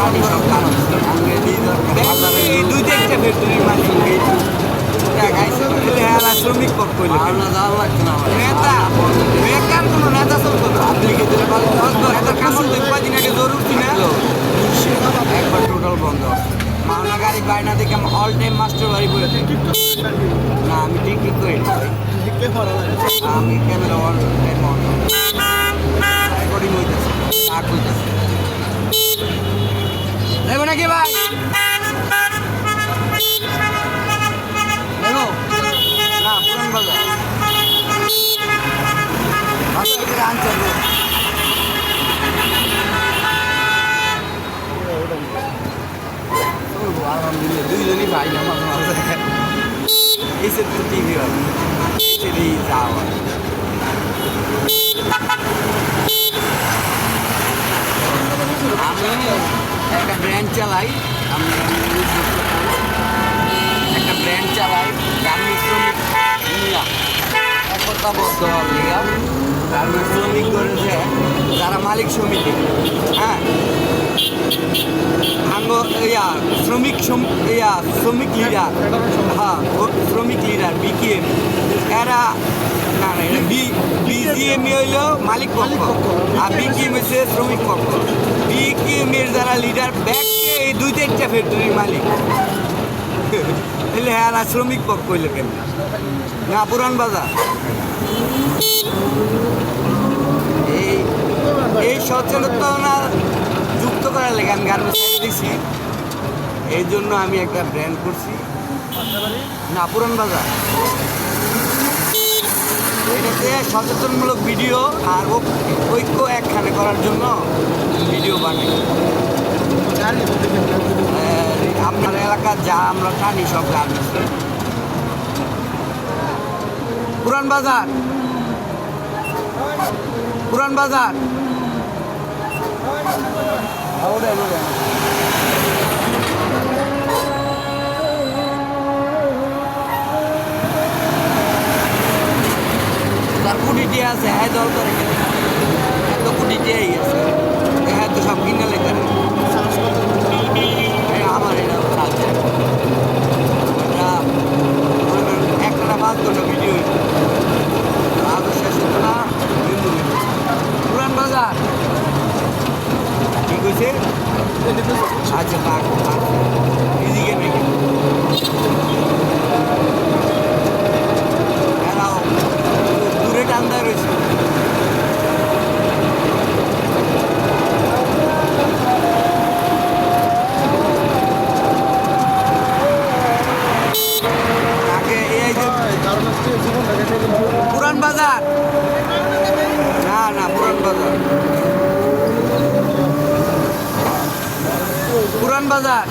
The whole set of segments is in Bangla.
টানি সব কারণ এই দুই একটা ফ্যাক্টরির মালিক শ্রমিক পক্ষ নেতা বেকার কোনো নেতা চলতো না আপনি এত কামড় কদিন আগে জরুর কিনা একবার টোটাল বন্ধ মাওনা গাড়ি বায়না দেখে আমি অল টাইম মাস্টার বাড়ি করে না আমি ঠিক করি আমি camera all time on recording হইতেছে আগ হইতেছে দেবো নাকি ভাই দেখো না পুরান বাজার আনছে আলহামদুলিল্লাহ দুইজনই ভাই আমার মাঝে এসে তো টিভি হবে এসে যাওয়া আমি একটা ব্র্যান্ড চালাই আমি একটা ব্র্যান্ড চালাই গার্মেন্টস শ্রমিক নিয়া একতা বদ্ধ লিগা গার্মেন্টস শ্রমিক করেছে যারা মালিক সমিতি হ্যাঁ শ্রমিক লিডার হ্যাঁ শ্রমিক লিডার বিকেএম এরা না না এটা বিজিএমই হইল মালিক পক্ষ আর বিকেএম হচ্ছে শ্রমিক পক্ষ বিকেএম এর যারা লিডার ব্যাগকে এই দুই একটা ফ্যাক্টরির মালিক তাহলে হ্যাঁ শ্রমিক পক্ষ হইল কেন না পুরান বাজার এই সচেতনতা যুক্ত করার লেগে আমি গার্মেন্টস ছেড়ে দিছি এই জন্য আমি একটা ব্র্যান্ড করছি না পুরান বাজার এটাতে সচেতনমূলক ভিডিও আর ঐক্য একখানে করার জন্য ভিডিও বানাই আপনার এলাকার যা আমরা টানি সব গার্মেন্টস পুরান বাজার পুরান বাজার তার কুটিটি আছে হ্যাঁ দল করে এত কুটিটি গেছে হ্যাঁ তো সব কিনে লেখা আমার এটা আছে একটা 5 ঘন্টা ভিডিও আদৌ শেষ হতো না পুরান বাজার ঠিক হয়েছে আচ্ছা বাঘ এদিকে নাকি এরাও দূরে টান্দা রয়েছে পুরান বাজার না না পুরান বাজার পুরান বাজার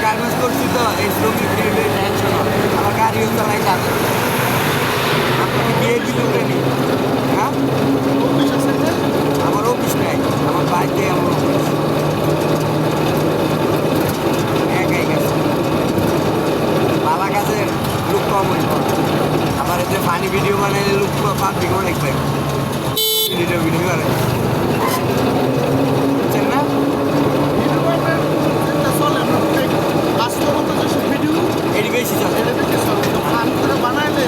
গার্মেন্টস করছি তো এই শ্রমিক টেনশন আমার গাড়িও চালাই যাবে আপনাকে বিয়ে দিল ট্রেনি হ্যাঁ আমার অফিস নাই আমার বাড়িতে আমার অফিস একাই গেছে পালা গাছের লুক কম হইব আবার এতে ফানি ভিডিও বানাইলে লুক পাবলিক অনেক পাই ভিডিও করে বুঝছেন না এটি বেশি চলে বানাইলে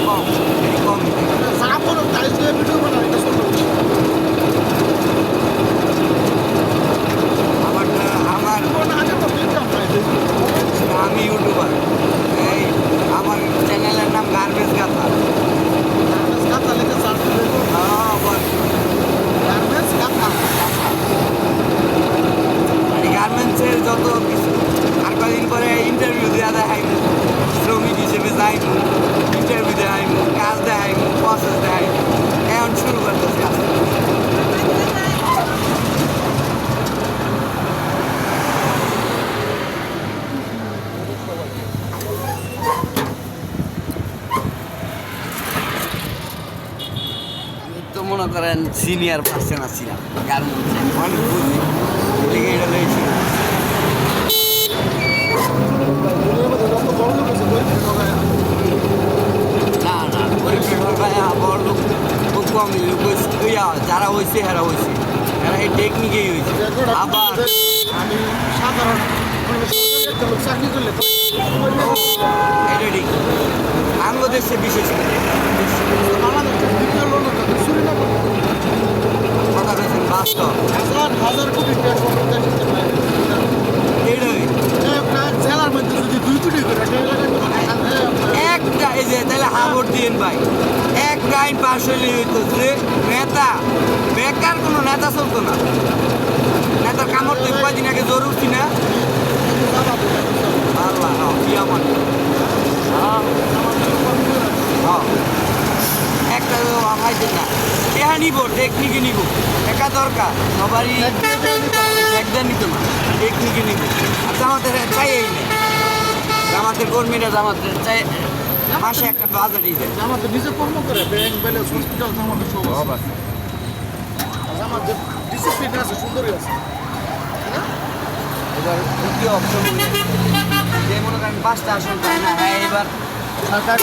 কম এটি কম আমার আমি ইউটিউবার এই আমার চ্যানেলের নাম গার্মেন্টস গাথা গার্মেন্টসের যত কিছু আর কদিন পরে ইন্টারভিউ দেওয়া দেখাইব শ্রমিক হিসেবে যাইব ইন্টারভিউ দেখাইব কাজ দেখাইব প্রসেস দেখাইব এখন শুরু করতেছি আস্তে তো মনে করেন সিনিয়র পার্সন আসছিলাম গার্মেন্টসে অনেক বুঝি লেগে এটা লেগেছিল না না পরিবার ভাই বড় লোক খুব ইয়া যারা হয়েছে এরা হয়েছে, এরা এই টেকনিকেই হয়েছে। আবার আমি সাধারণ মানে সরকারি একটা লোক চাকরি করলে এটা ঠিক আঙ্গ দেশে বিশেষ করে বাংলাদেশটা দ্বিতীয় লোন চুরি না করতে কথা বলছেন বাস্তব হাজার হাজার কোটি টাকা সম্পদ আসতে পারে। এইটাই একটা জেলার মধ্যে যদি 2 কোটি করে টাকা লাগায় একটা এই যে তাহলে হাবর দিন ভাই একটা আইন পাশ হইলে হইতো যে নেতা বেকার কোনো নেতা চলতো না। নেতার কামড় তো কয়দিন আগে জ্বর উঠছি না আল্লাহ কি আমার একটা আমাদের না টেহা নিব টেকনিকে নিব একা দরকার সবারই একদম নিত না টেকনিকে নিব আর জামাতের চাইই নেই জামাতের কর্মীরা জামাতের চাই মাসে একটা বাজারই দেয় আমাদের নিজে কর্ম করে ব্যাংক ব্যালেন্স হসপিটাল আমাদের সব আছে। আমাদের ডিসিপ্লিন আছে সুন্দরই আছে। এবার দ্বিতীয় অপশন যে মনে করেন 5টা আসন পায় না হ্যাঁ এবার সরকার